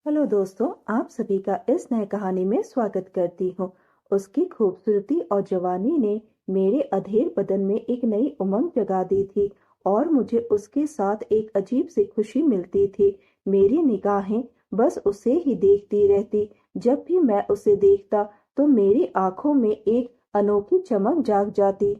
Hello दोस्तों, आप सभी का इस नए कहानी में स्वागत करती हूँ। उसकी खूबसूरती और जवानी ने मेरे अधेड़ बदन में एक नई उमंग जगा दी थी और मुझे उसके साथ एक अजीब सी खुशी मिलती थी। मेरी निगाहें बस उसे ही देखती रहती। जब भी मैं उसे देखता तो मेरी आंखों में एक अनोखी चमक जाग जाती।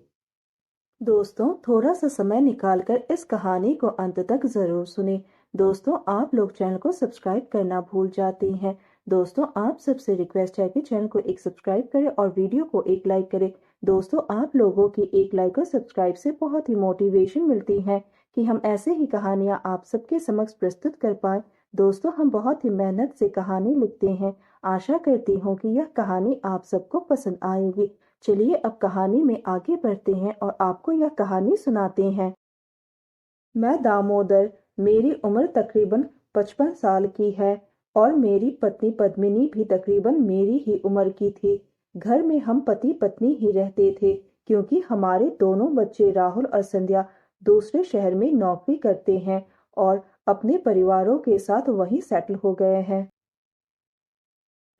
दोस्तों, थोड़ा सा समय निकालकर इस कहानी को अंत तक जरूर सुने। दोस्तों, आप लोग चैनल को सब्सक्राइब करना भूल जाते हैं। दोस्तों, आप सबसे रिक्वेस्ट है कि चैनल को एक सब्सक्राइब करें और वीडियो को एक लाइक करें। दोस्तों, आप लोगों की एक लाइक और सब्सक्राइब से बहुत ही मोटिवेशन मिलती है कि हम ऐसे ही कहानियां आप सबके समक्ष प्रस्तुत कर पाए। दोस्तों, हम बहुत ही मेहनत से कहानी लिखते हैं। आशा करती हूँ कि यह कहानी आप सबको पसंद आएगी। चलिए अब कहानी में आगे बढ़ते हैं और आपको यह कहानी सुनाते हैं। मैं दामोदर, मेरी उम्र तकरीबन 55 साल की है और मेरी पत्नी पद्मिनी भी तकरीबन मेरी ही उम्र की थी। घर में हम पति पत्नी ही रहते थे क्योंकि हमारे दोनों बच्चे राहुल और संध्या दूसरे शहर में नौकरी करते हैं और अपने परिवारों के साथ वहीं सेटल हो गए हैं।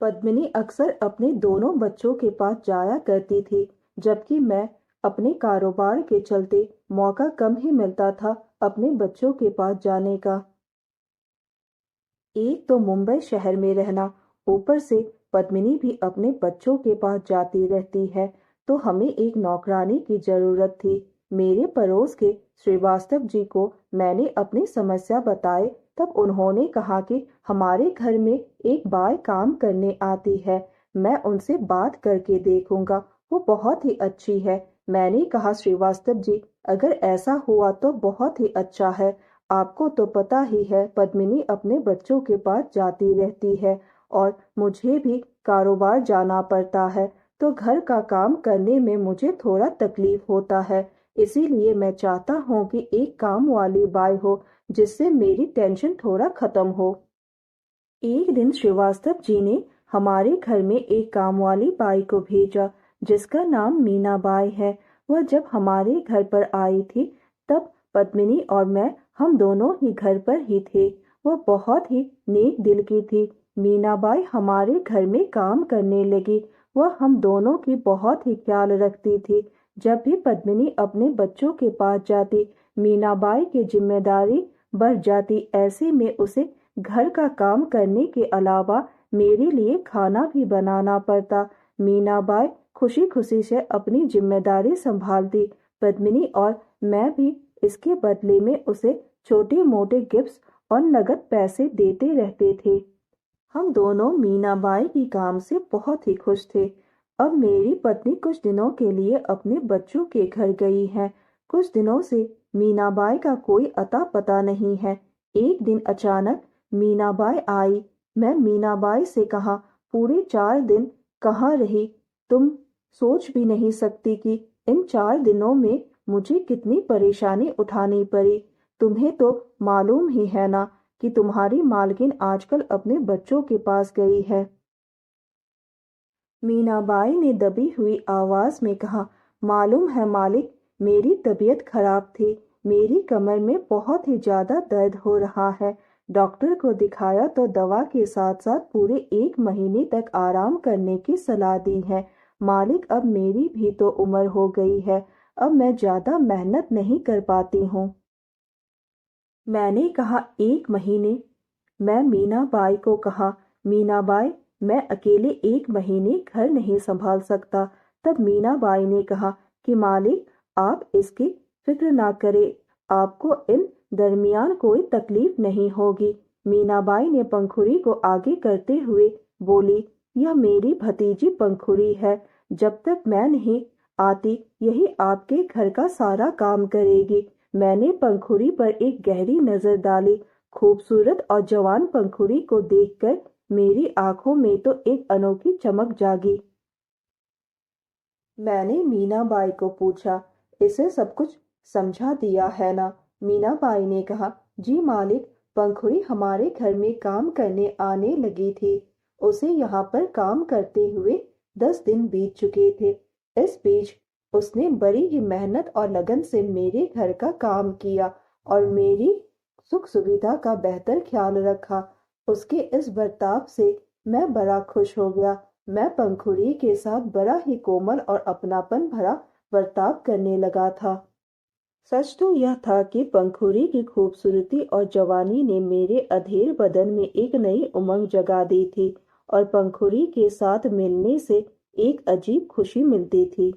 पद्मिनी अक्सर अपने दोनों बच्चों के पास जाया करती थी, जबकि मैं अपने कारोबार के चलते मौका कम ही मिलता था अपने बच्चों के पास जाने का। एक तो मुंबई शहर में रहना, ऊपर से पद्मिनी भी अपने बच्चों के पास जाती रहती है, तो हमें एक नौकरानी की जरूरत थी। मेरे पड़ोस के श्रीवास्तव जी को मैंने अपनी समस्या बताई, तब उन्होंने कहा कि हमारे घर में एक बाई काम करने आती है। मैं उनसे बात करके देखूंगा, वो बहुत ही अच्छी है। मैंने कहा, श्रीवास्तव जी, अगर ऐसा हुआ तो बहुत ही अच्छा है। आपको तो पता ही है, पद्मिनी अपने बच्चों के पास जाती रहती है और मुझे भी कारोबार जाना पड़ता है, तो घर का काम करने में मुझे थोड़ा तकलीफ होता है। इसीलिए मैं चाहता हूँ कि एक काम वाली बाई हो जिससे मेरी टेंशन थोड़ा खत्म हो। एक दिन श्रीवास्तव जी ने हमारे घर में एक काम वाली बाई को भेजा जिसका नाम मीनाबाई है। वह जब हमारे घर पर आई थी तब पद्मिनी और मैं हम दोनों ही घर पर ही थे। वह बहुत ही नेक दिल की थी। मीनाबाई हमारे घर में काम करने लगी। वह हम दोनों की बहुत ही ख्याल रखती थी। जब भी पद्मिनी अपने बच्चों के पास जाती, मीनाबाई की जिम्मेदारी बढ़ जाती। ऐसे में उसे घर का काम करने के अलावा मेरे लिए खाना भी बनाना पड़ता। मीनाबाई खुशी खुशी से अपनी जिम्मेदारी संभालती। पद्मिनी और मैं भी इसके बदले में उसे छोटे मोटे गिफ्ट्स और नगद पैसे देते रहते थे। हम दोनों मीनाबाई की काम से बहुत ही खुश थे। अब मेरी पत्नी कुछ दिनों के लिए अपने बच्चों के घर गई है। कुछ दिनों से मीनाबाई का कोई अता पता नहीं है। एक दिन अचानक मीनाबाई आई। मैं मीनाबाई से कहा, पूरे 4 दिन कहाँ रही? तुम सोच भी नहीं सकती कि इन 4 दिनों में मुझे कितनी परेशानी उठानी पड़ी। तुम्हें तो मालूम ही है ना कि तुम्हारी मालकिन आजकल अपने बच्चों के पास गई है। मीनाबाई ने दबी हुई आवाज में कहा, मालूम है मालिक, मेरी तबीयत खराब थी। मेरी कमर में बहुत ही ज्यादा दर्द हो रहा है। डॉक्टर को दिखाया तो दवा के साथ साथ पूरे 1 महीने तक आराम करने की सलाह दी है। मालिक, अब मेरी भी तो उम्र हो गई है। अब मैं ज्यादा मेहनत नहीं कर पाती हूँ। मैंने कहा, 1 महीने? मैं मीनाबाई को कहा, मीनाबाई, मैं अकेले 1 महीने घर नहीं संभाल सकता। तब मीनाबाई ने कहा कि मालिक, आप इसकी फिक्र ना करें, आपको इन दरमियान कोई तकलीफ नहीं होगी। मीनाबाई ने पंखुड़ी को आगे करते हुए बोली, यह मेरी भतीजी पंखुड़ी है। जब तक मैं नहीं आती यही आपके घर का सारा काम करेगी। मैंने पंखुड़ी पर एक गहरी नजर डाली। खूबसूरत और जवान पंखुड़ी को देखकर मेरी आंखों में तो एक अनोखी चमक जागी। मैंने मीनाबाई को पूछा, इसे सब कुछ समझा दिया है ना? मीनाबाई ने कहा, जी मालिक, पंखुड़ी हमारे घर में काम करने आने लगी थी। उसे यहाँ पर काम करते हुए 10 दिन बीत चुके थे। इस बीच उसने बड़ी ही मेहनत और लगन से मेरे घर का काम किया और मेरी सुख सुविधा का बेहतर ख्याल रखा। उसके इस बर्ताव से मैं बड़ा खुश हो गया। मैं पंखुड़ी के साथ बड़ा ही कोमल और अपनापन भरा बर्ताव करने लगा था। सच तो यह था कि पंखुड़ी की खूबसूरती और जवानी ने मेरे अधेड़ बदन में एक नई उमंग जगा दी थी और पंखुड़ी के साथ मिलने से एक अजीब खुशी मिलती थी।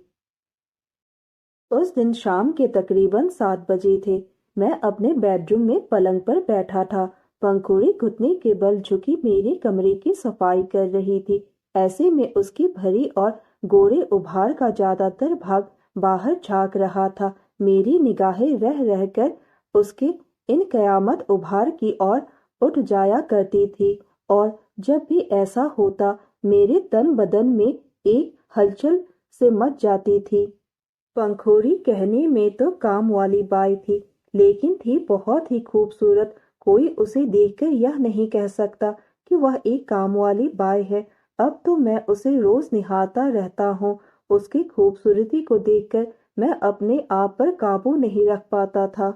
उस दिन शाम के तकरीबन 7 बजे थे। मैं अपने बेडरूम में पलंग पर बैठा था। पंखुड़ी घुटने के बल झुकी मेरे कमरे की सफाई कर रही थी। ऐसे में उसकी भरी और गोरे उभार का ज्यादातर भाग बाहर झांक रहा था। मेरी निगाहें रह रहकर उसके इन कयामत उभार की ओर उठ जाया करती थी और जब भी ऐसा होता मेरे तन बदन में एक हलचल से मच जाती थी। पंखुड़ी कहने में तो काम वाली बाई थी, लेकिन थी बहुत ही खूबसूरत। कोई उसे देखकर यह नहीं कह सकता कि वह एक काम वाली बाई है। अब तो मैं उसे रोज निहारता रहता हूँ। उसकी खूबसूरती को देखकर मैं अपने आप पर काबू नहीं रख पाता था।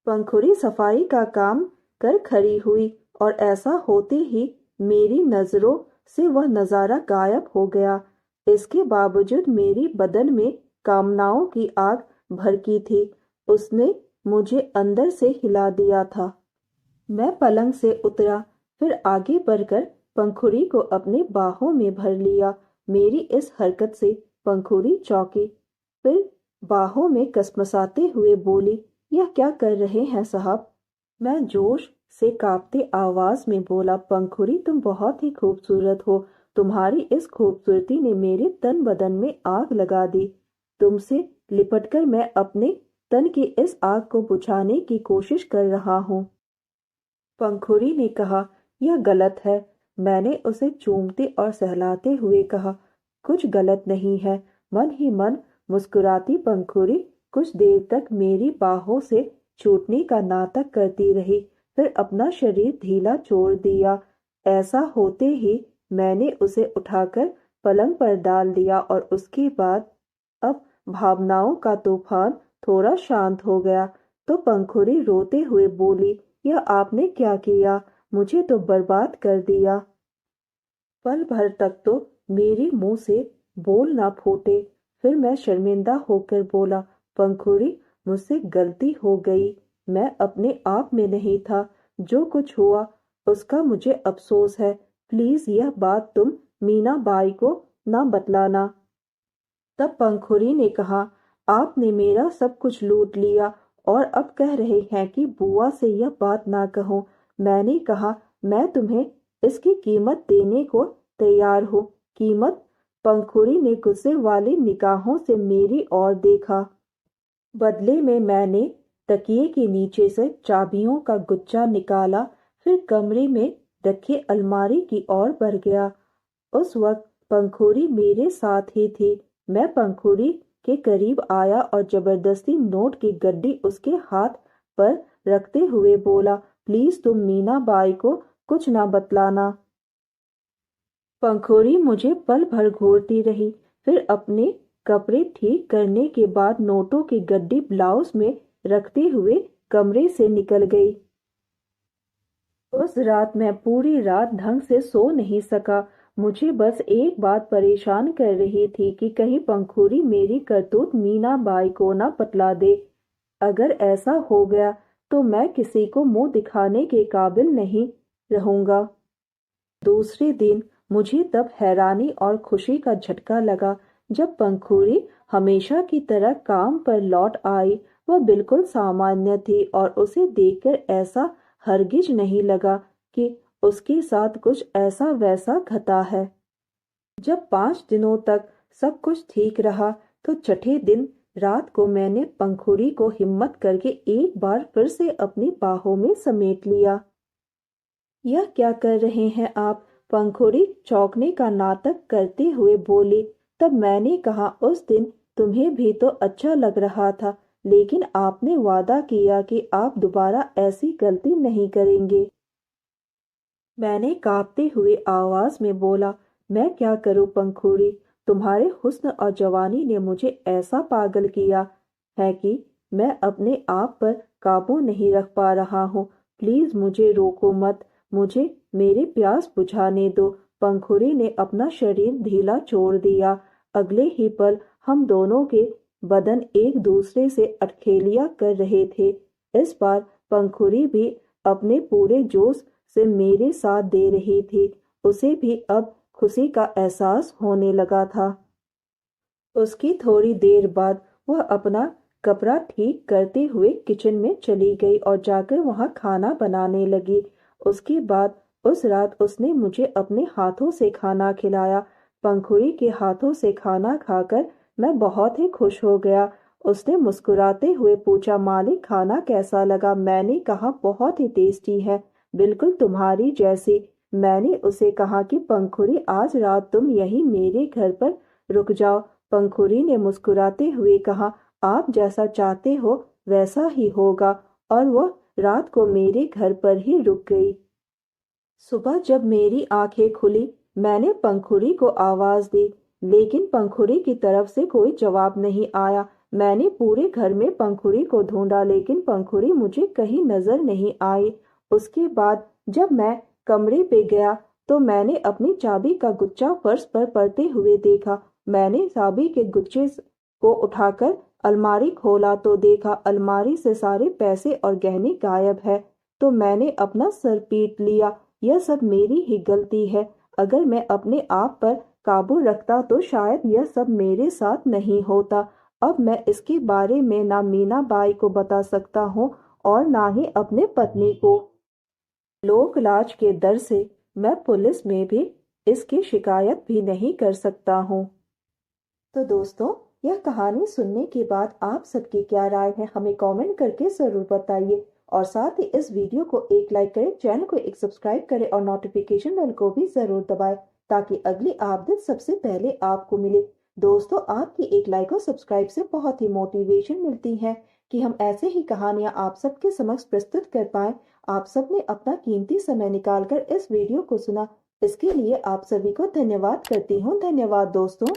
पंखुड़ी सफाई का काम कर खड़ी हुई और ऐसा होते ही मेरी नजरों से वह नजारा गायब हो गया। इसके बावजूद मेरी बदन में कामनाओं की आग भड़की थी। उसने मुझे अंदर से हिला दिया था। मैं पलंग से उतरा, फिर आगे बढ़कर पंखुड़ी को अपने बाहों में भर लिया। मेरी इस हरकत से पंखुड़ी चौंकी, फिर बाहों में कसमसाते हुए बोली, यह क्या कर रहे हैं साहब? मैं जोश से कांपते आवाज में बोला, पंखुड़ी तुम बहुत ही खूबसूरत हो। तुम्हारी इस खूबसूरती ने मेरे तन बदन में आग लगा दी। तुमसे लिपटकर मैं अपने तन की इस आग को बुझाने की कोशिश कर रहा हूँ। पंखुड़ी ने कहा, यह गलत है। मैंने उसे चूमते और सहलाते हुए कहा, कुछ गलत नहीं है। मन ही मन मुस्कुराती पंखुड़ी कुछ देर तक मेरी बाहों से छूटने का नाटक करती रही, फिर अपना शरीर ढीला छोड़ दिया। ऐसा होते ही मैंने उसे उठाकर पलंग पर डाल दिया और उसके बाद अब भावनाओं का तूफान थोड़ा शांत हो गया तो पंखुड़ी रोते हुए बोली, यह आपने क्या किया? मुझे तो बर्बाद कर दिया। पल भर तक तो मेरे मुंह से बोल ना फूटे। फिर मैं शर्मिंदा होकर बोला, पंखुड़ी मुझसे गलती हो गई। मैं अपने आप में नहीं था। जो कुछ हुआ उसका मुझे अफसोस है। प्लीज यह बात तुम मीना बाई को ना बतलाना। तब पंखुड़ी ने कहा, आपने मेरा सब कुछ लूट लिया और अब कह रहे हैं कि बुआ से यह बात ना कहो। मैंने कहा, मैं तुम्हें इसकी कीमत देने को तैयार हूँ। कीमत? पंखुड़ी ने गुस्से वाली निगाहों से मेरी ओर देखा। बदले में मैंने तकिए के नीचे से चाबियों का गुच्छा निकाला, फिर कमरे में रखे अलमारी की ओर बढ़ गया। उस वक्त पंखुड़ी मेरे साथ ही थी। मैं पंखुड़ी के करीब आया और जबरदस्ती नोट की गड्डी उसके हाथ पर रखते हुए बोला, प्लीज तुम मीना बाई को कुछ ना बतलाना। पंखुड़ी मुझे पल भर घूरती रही, फिर अपने कपड़े ठीक करने के बाद नोटों की गड्डी ब्लाउज में रखते हुए कमरे से निकल गई। उस रात मैं पूरी रात ढंग से सो नहीं सका। मुझे बस एक बात परेशान कर रही थी कि कहीं पंखुड़ी मेरी करतूत मीना बाई को ना बतला दे। अगर ऐसा हो गया तो मैं किसी को मुंह दिखाने के काबिल नहीं रहूंगा। दूसरे दिन मुझे तब हैरानी और खुशी का झटका लगा जब पंखुड़ी हमेशा की तरह काम पर लौट आई। वह बिल्कुल सामान्य थी और उसे देखकर ऐसा हरगिज नहीं लगा कि उसके साथ कुछ ऐसा वैसा घटा है। जब 5 दिनों तक सब कुछ ठीक रहा तो छठे दिन रात को मैंने पंखुड़ी को हिम्मत करके एक बार फिर से अपनी बाहों में समेट लिया। यह क्या कर रहे हैं आप? पंखुड़ी चौंकने का नाटक करते हुए बोली। तब मैंने कहा, उस दिन तुम्हें भी तो अच्छा लग रहा था, लेकिन आपने वादा किया कि आप दोबारा ऐसी गलती नहीं करेंगे। मैंने कांपते हुए आवाज में बोला, मैं क्या करूं पंखुड़ी? तुम्हारे हुस्न और जवानी ने मुझे ऐसा पागल किया है कि मैं अपने आप पर काबू नहीं रख पा रहा हूँ। प्लीज मुझे रोको मत। मुझे मेरी प्यास बुझाने दो। पंखुड़ी ने अपना शरीर ढीला छोड़ दिया। अगले ही पल हम दोनों के बदन एक दूसरे से अटखेलियां कर रहे थे। इस बार पंखुड़ी भी अपने पूरे जोश से मेरे साथ दे रही थी। उसे भी अब खुशी का एहसास होने लगा था। उसकी थोड़ी देर बाद वह अपना कपड़ा ठीक करते हुए किचन में चली गई और जाकर वहां खाना बनाने लगी। उसके बाद उस रात उसने मुझे अपने हाथों से खाना खिलाया। पंखुड़ी के हाथों से खाना खाकर मैं बहुत ही खुश हो गया। उसने मुस्कुराते हुए पूछा, मालिक खाना कैसा लगा? मैंने कहा, बहुत ही टेस्टी है, बिल्कुल तुम्हारी जैसी। मैंने उसे कहा कि पंखुड़ी आज रात तुम यहीं मेरे घर पर रुक जाओ। पंखुड़ी ने मुस्कुराते हुए कहा, आप जैसा चाहते हो वैसा ही होगा, और वह रात को मेरे घर पर ही रुक गई। सुबह जब मेरी आंखें खुली, मैंने पंखुड़ी को आवाज दी, लेकिन पंखुड़ी की तरफ से कोई जवाब नहीं आया। मैंने पूरे घर में पंखुड़ी को ढूंढा, लेकिन पंखुड़ी मुझे कहीं नजर नहीं आई। उसके बाद जब मैं कमरे पे गया तो मैंने अपनी चाबी का गुच्छा फर्श पर पड़ते हुए देखा। मैंने चाबी के गुच्छे को उठाकर अलमारी खोला तो देखा अलमारी से सारे पैसे और गहने गायब है। तो मैंने अपना सर पीट लिया। यह सब मेरी ही गलती है। अगर मैं अपने आप पर काबू रखता तो शायद यह सब मेरे साथ नहीं होता। अब मैं इसके बारे में ना मीना बाई को बता सकता हूँ और ना ही अपने पत्नी को। लोक लाज के डर से मैं पुलिस में भी इसकी शिकायत भी नहीं कर सकता हूँ। तो दोस्तों, यह कहानी सुनने के बाद आप सबकी क्या राय है हमें कमेंट करके जरूर बताइए। और साथ ही इस वीडियो को एक लाइक करें, चैनल को एक सब्सक्राइब करें और नोटिफिकेशन बेल को भी जरूर दबाएं, ताकि अगली अपडेट सबसे पहले आपको मिले। दोस्तों, आपकी एक लाइक और सब्सक्राइब से बहुत ही मोटिवेशन मिलती है कि हम ऐसे ही कहानियां आप सबके समक्ष प्रस्तुत कर पाए। आप सबने अपना कीमती समय निकालकर इस वीडियो को सुना, इसके लिए आप सभी को धन्यवाद करती हूँ। धन्यवाद दोस्तों।